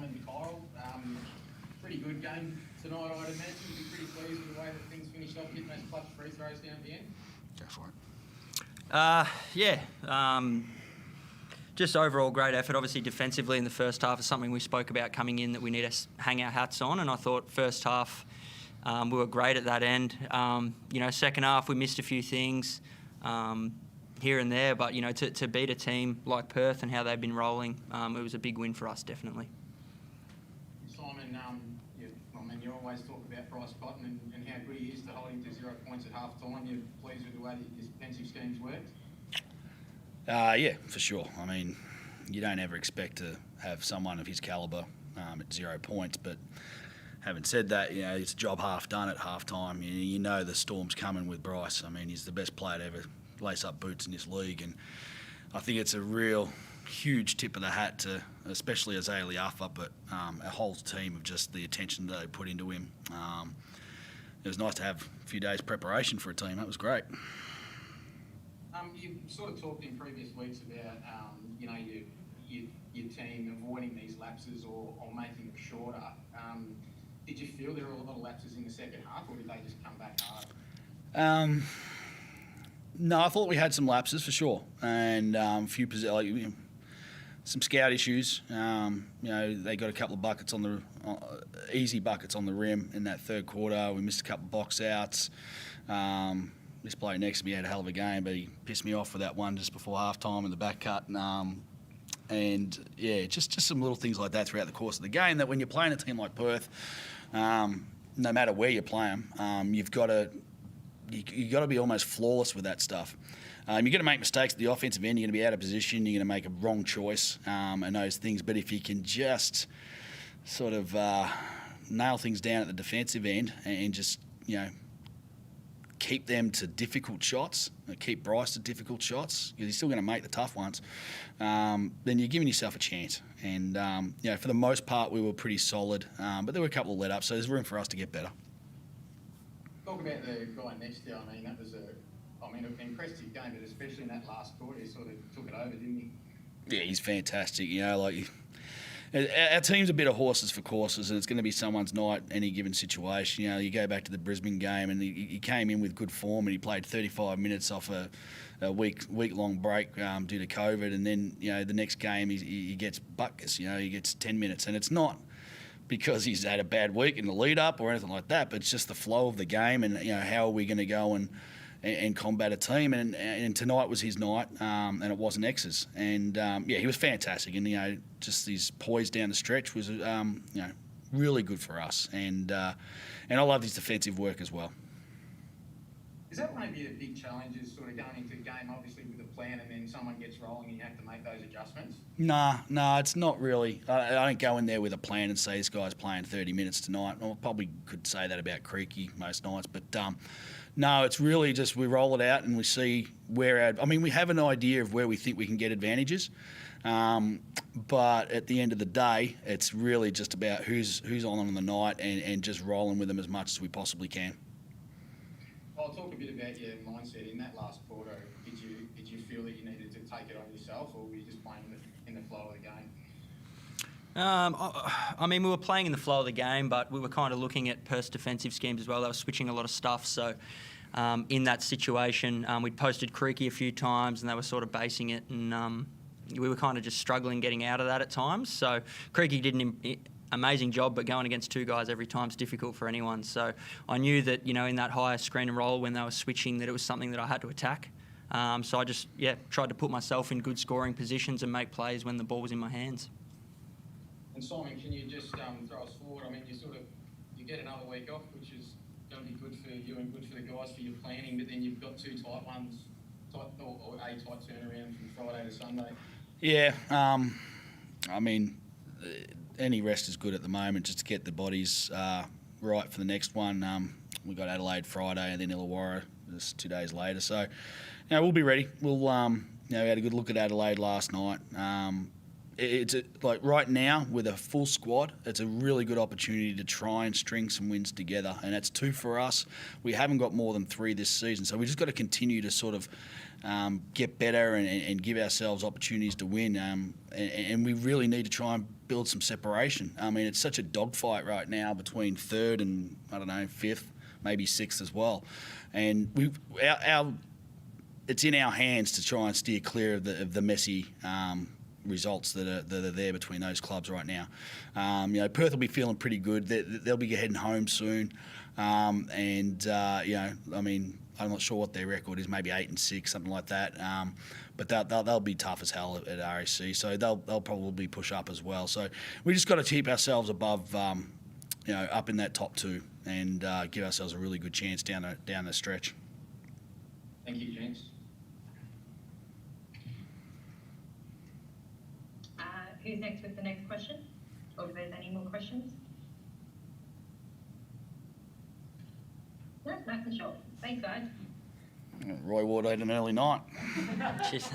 Simon Kyle. Pretty good game tonight, I'd imagine. You'd be pretty pleased with the way that things finished off, getting those clutch free throws down at the end. Go for it. Just overall great effort. Obviously defensively in the first half is something we spoke about coming in that we need to hang our hats on, and I thought first half we were great at that end. Second half we missed a few things here and there, but to beat a team like Perth and how they've been rolling, it was a big win for us, definitely. Simon, you always talk about Bryce Cotton and how good he is to hold him to 0 points at half time. You're pleased with the way that his defensive schemes worked? Yeah, for sure. I mean, you don't ever expect to have someone of his calibre at 0 points, but having said that, it's a job half done at half time. You know the storm's coming with Bryce. I mean, he's the best player to ever lace up boots in this league, and I think it's a real huge tip of the hat to especially Isaiah Liafa, but our whole team of just the attention that they put into him. It was nice to have a few days preparation for a team. That was great. You've sort of talked in previous weeks about, your team avoiding these lapses or making them shorter. Did you feel there were a lot of lapses in the second half, or did they just come back hard? No, I thought we had some lapses for sure, and a few some scout issues. They got a couple of buckets on the easy buckets on the rim in that third quarter. We missed a couple of box outs. This bloke next to me had a hell of a game, but he pissed me off with that one just before halftime in the back cut. Just some little things like that throughout the course of the game. That when you're playing a team like Perth, no matter where you play them, you've got to be almost flawless with that stuff. You're going to make mistakes at the offensive end. You're going to be out of position. You're going to make a wrong choice and those things. But if you can just sort of nail things down at the defensive end and just keep them to difficult shots, keep Bryce to difficult shots, because he's still going to make the tough ones, then you're giving yourself a chance. And, for the most part, we were pretty solid, but there were a couple of let-ups, so there's room for us to get better. Talk about the guy next to you. I mean, that was an impressive game, but especially in that last quarter, he sort of took it over, didn't he? Yeah, he's fantastic. Our team's a bit of horses for courses, and it's going to be someone's night any given situation. You go back to the Brisbane game, and he came in with good form, and he played 35 minutes off a week-long break due to COVID, and then the next game he gets buckets. He gets 10 minutes, and it's not because he's had a bad week in the lead-up or anything like that, but it's just the flow of the game, and how are we going to go and combat a team, and tonight was his night, and it wasn't X's, and he was fantastic, and just his poise down the stretch was really good for us, and I love his defensive work as well. Is that maybe the big challenges sort of going into the game, obviously with a plan, and then someone gets rolling and you have to make those adjustments? Nah, it's not really. I don't go in there with a plan and say this guy's playing 30 minutes tonight. I probably could say that about Creaky most nights, but no, it's really just we roll it out and we see where we have an idea of where we think we can get advantages, but at the end of the day, it's really just about who's on the night and just rolling with them as much as we possibly can. I'll talk a bit about your mindset in that last quarter. Did you feel that you needed to take it on yourself, or were you just playing in the flow of the game? We were playing in the flow of the game, but we were kind of looking at Perth's defensive schemes as well. They were switching a lot of stuff. So in that situation, we'd posted Creaky a few times, and they were sort of basing it, and we were kind of just struggling getting out of that at times. So Creaky did an amazing job, but going against two guys every time is difficult for anyone. So I knew that, in that higher screen and roll when they were switching, that it was something that I had to attack. So I just, tried to put myself in good scoring positions and make plays when the ball was in my hands. And Simon, can you just throw us forward? You get another week off, which is going to be good for you and good for the guys for your planning, but then you've got two tight ones, or a tight turnaround from Friday to Sunday. Yeah, any rest is good at the moment, just to get the bodies right for the next one. We've got Adelaide Friday and then Illawarra just 2 days later. So, we'll be ready. We'll, we had a good look at Adelaide last night. like right now with a full squad, it's a really good opportunity to try and string some wins together, and that's 2 for us. We haven't got more than 3 this season, so we just got to continue to sort of get better and give ourselves opportunities to win, and we really need to try and build some separation. I mean, it's such a dogfight right now between 3rd and, I don't know, 5th, maybe 6th as well, and it's in our hands to try and steer clear of the messy results that are there between those clubs right now. Perth will be feeling pretty good. They'll be heading home soon, and I mean, I'm not sure what their record is, maybe 8-6, something like that. But they'll be tough as hell at RAC, so they'll probably push up as well. So we just got to keep ourselves above, up in that top 2, and give ourselves a really good chance down the stretch. Thank you, James. Who's next with the next question? Or if there's any more questions? No, nice and short. Thanks, guys. Roy Ward ate an early night. Cheers.